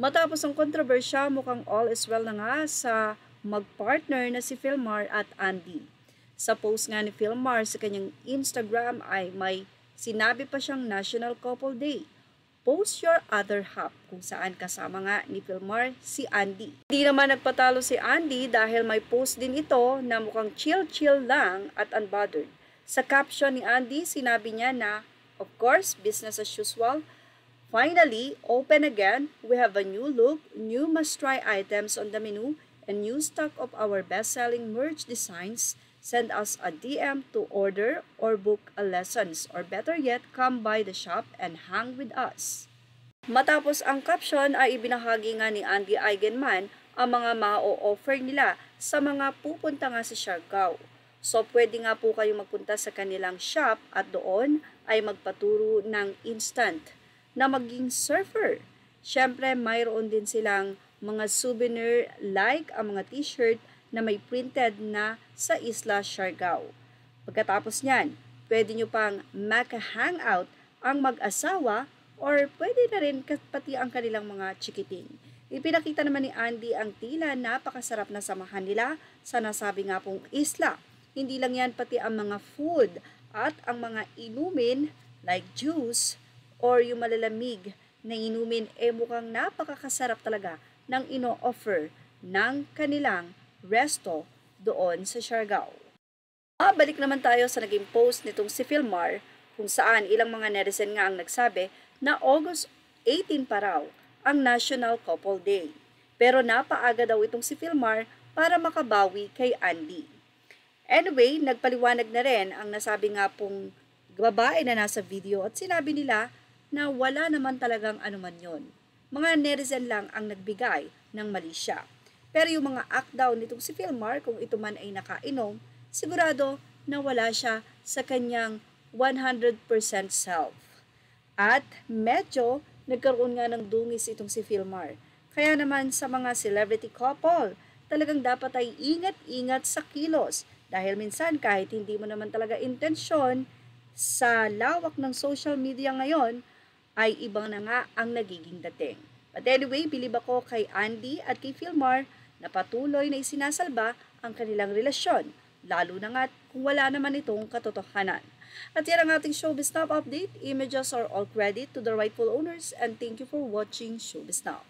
Matapos ang kontrobersya, mukhang all is well na nga sa magpartner na si Philmar at Andy. Sa post nga ni Philmar sa kanyang Instagram ay may sinabi pa siyang National Couple Day. Post your other half, kung saan kasama nga ni Philmar si Andy. Hindi naman nagpatalo si Andy dahil may post din ito na mukhang chill-chill lang at unbothered. Sa caption ni Andy, sinabi niya na, of course, business as usual. Finally, open again. We have a new look, new must-try items on the menu, and new stock of our best-selling merch designs. Send us a DM to order or book a lessons, or better yet, come by the shop and hang with us. Matapos ang caption ay ibinahagi nga ni Andy Eigenman ang mga ma-o-offer nila sa mga pupunta nga sa Siargao. So pwede nga po kayong magpunta sa kanilang shop at doon ay magpaturo ng instant na maging surfer. Siyempre, mayroon din silang mga souvenir like ang mga t-shirt na may printed na sa Isla Siargao. Pagkatapos niyan, pwede nyo pang maka-hangout ang mag-asawa or pwede na rin pati ang kanilang mga chikiting. Ipinakita naman ni Andy ang tila napakasarap na samahan nila sa nasabi nga pong isla. Hindi lang yan, pati ang mga food at ang mga inumin like juice or yung malalamig na inumin mukhang napakakasarap talaga ng ino-offer ng kanilang resto doon sa Siargao. Balik naman tayo sa naging post nitong si Philmar kung saan ilang mga netizen nga ang nagsabi na August 18 pa raw ang National Couple Day. Pero napaaga daw itong si Philmar para makabawi kay Andy. Anyway, nagpaliwanag na rin ang nasabi nga pong babae na nasa video at sinabi nila na wala naman talagang anuman yon. Mga netizen lang ang nagbigay ng mali siya. Pero yung mga act down nitong si Philmar, kung ito man ay nakainom, sigurado na wala siya sa kanyang 100% self. At medyo nagkaroon nga ng dungis itong si Philmar. Kaya naman sa mga celebrity couple, talagang dapat ay ingat-ingat sa kilos. Dahil minsan kahit hindi mo naman talaga intensyon, sa lawak ng social media ngayon, ay ibang na nga ang nagiging dating. But anyway, bilib ako kay Andy at kay Philmar na patuloy na isinasalba ang kanilang relasyon, lalo na nga kung wala naman itong katotohanan. At yan ang ating Showbiz Now update. Images are all credit to the rightful owners and thank you for watching Showbiz Now.